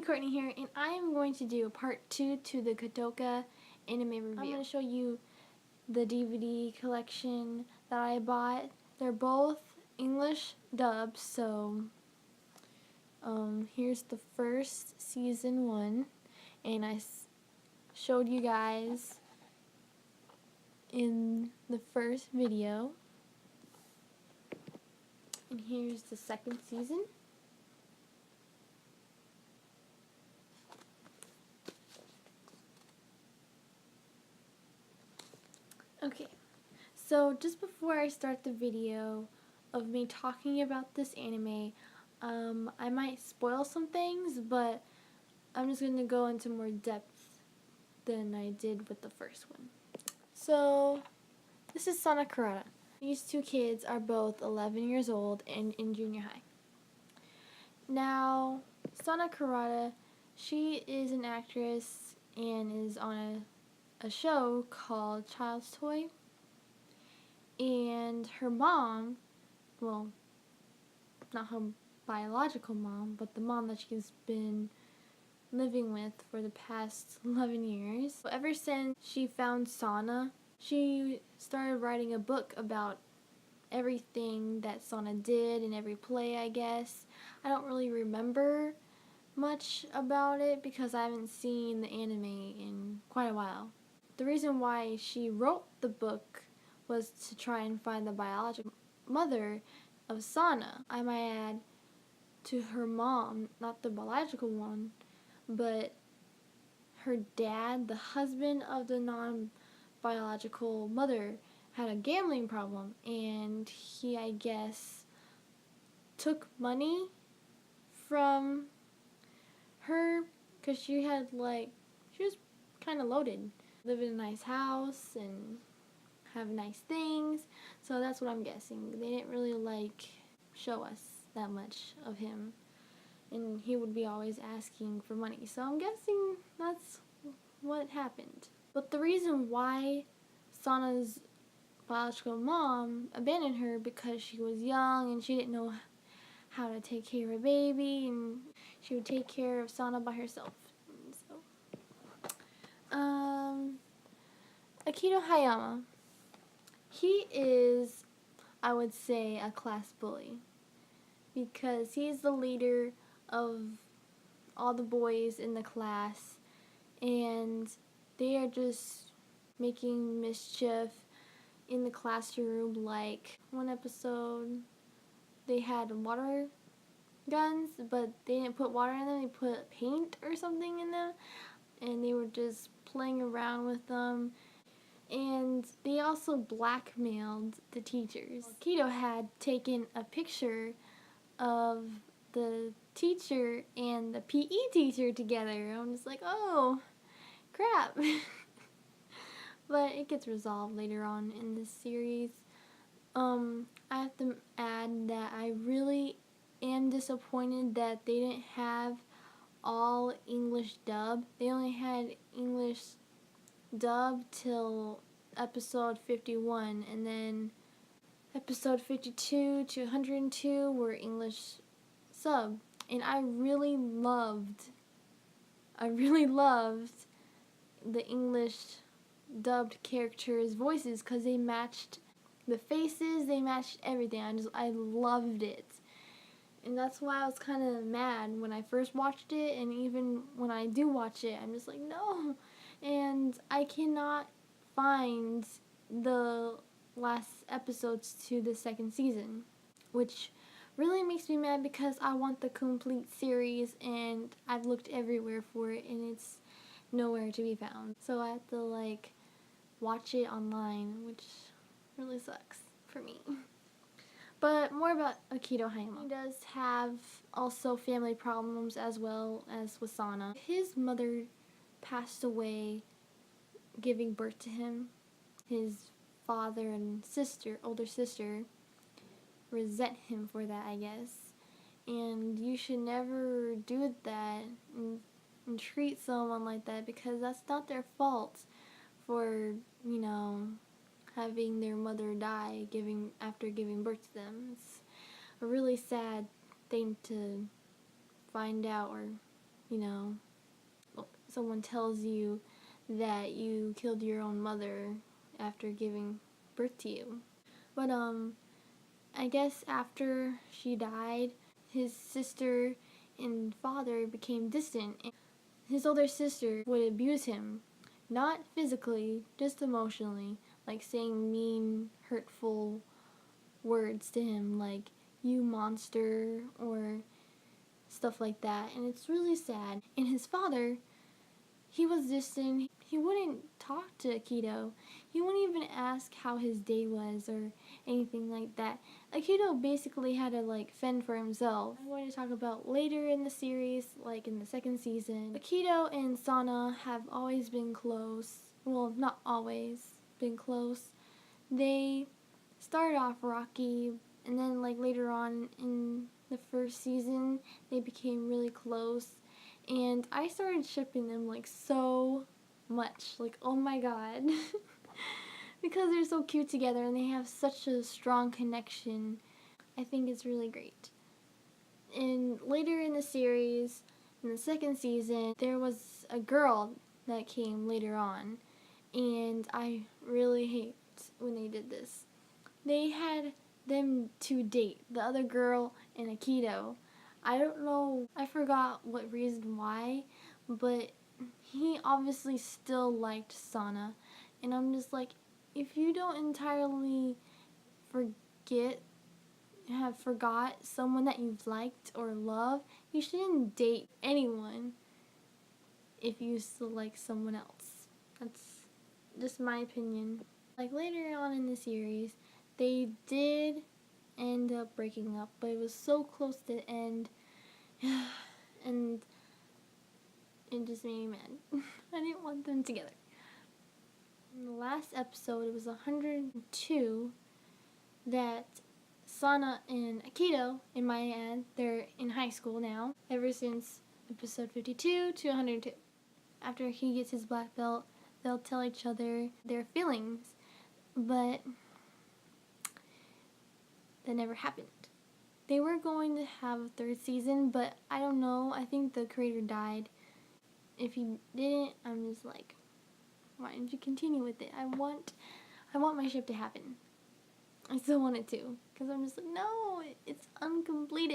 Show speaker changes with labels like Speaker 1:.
Speaker 1: me, Courtney here, and I am going to do a part 2 to the Kodocha anime review. I'm going to show you the DVD collection that I bought. They're both English dubs, so here's the first season 1, and I showed you guys in the first video. And here's the second season. Okay, so just before I start the video of me talking about this anime, I might spoil some things, but I'm just going to go into more depth than I did with the first one. So, this is Sana Kurata. These two kids are both 11 years old and in junior high. Now, Sana Kurata, she is an actress and is on a show called Child's Toy, and her mom, well, not her biological mom, but the mom that she's been living with for the past 11 years. So ever since she found Sana, she started writing a book about everything that Sana did in every play, I guess. I don't really remember much about it because I haven't seen the anime in quite a while. The reason why she wrote the book was to try and find the biological mother of Sana. I might add, to her mom, not the biological one, but her dad, the husband of the non-biological mother, had a gambling problem, and he, I guess, took money from her because she was kind of loaded. Live in a nice house and have nice things, so that's what I'm guessing. They didn't really show us that much of him, and he would be always asking for money, so I'm guessing that's what happened. But the reason why Sana's biological mom abandoned her because she was young and she didn't know how to take care of a baby, and she would take care of Sana by herself. Akito Hayama, he is, I would say, a class bully because he's the leader of all the boys in the class, and they are just making mischief in the classroom. Like one episode, they had water guns, but they didn't put water in them, they put paint or something in them, and they were just playing around with them. And they also blackmailed the teachers. Akito had taken a picture of the teacher and the PE teacher together. I'm just like, oh, crap. But it gets resolved later on in this series. I have to add that I really am disappointed that they didn't have all English dub. They only had English dub till episode 51, and then episode 52 to 102 were English sub. And I really loved the English dubbed characters' voices because they matched the faces, they matched everything. I loved it. And that's why I was kind of mad when I first watched it, and even when I do watch it, I'm just like, no. And I cannot find the last episodes to the second season, which really makes me mad because I want the complete series, and I've looked everywhere for it, and it's nowhere to be found. So I have to watch it online, which really sucks for me. But more about Akito Hayama. He does have also family problems as well as with Sana. His mother passed away giving birth to him. His father and older sister, resent him for that, I guess. And you should never do that and treat someone like that, because that's not their fault for, having their mother die after giving birth to them. It's a really sad thing to find out or you know, someone tells you that you killed your own mother after giving birth to you. But I guess after she died, his sister and father became distant. His older sister would abuse him, not physically, just emotionally, like saying mean, hurtful words to him, like, you monster, or stuff like that. And it's really sad. And his father, he was distant. He wouldn't talk to Akito. He wouldn't even ask how his day was or anything like that. Akito basically had to like fend for himself. I'm going to talk about later in the series, like in the second season. Akito and Sana have always been close. Well, not always been close. They started off rocky, and then like later on in the first season, they became really close. And I started shipping them like so much. Like, oh my god. Because they're so cute together and they have such a strong connection. I think it's really great. And later in the series, in the second season, there was a girl that came later on. And I really hate when they did this. They had them to date, the other girl and Akito. I don't know, I forgot what reason why, but he obviously still liked Sana. And I'm just like, if you don't entirely forgot someone that you've liked or loved, you shouldn't date anyone if you still like someone else. That's just my opinion. Like later on in the series, they did end up breaking up, but it was so close to the end, and it just made me mad. I didn't want them together. In the last episode, it was 102, that Sana and Akito, in my end, they're in high school now, ever since episode 52 to 102. After he gets his black belt, they'll tell each other their feelings, but that never happened. They were going to have a third season, but I don't know, I think the creator died. If he didn't, I'm just like, why didn't you continue with it? I want my ship to happen. I still want it to, because I'm just like, no, it's uncompleted.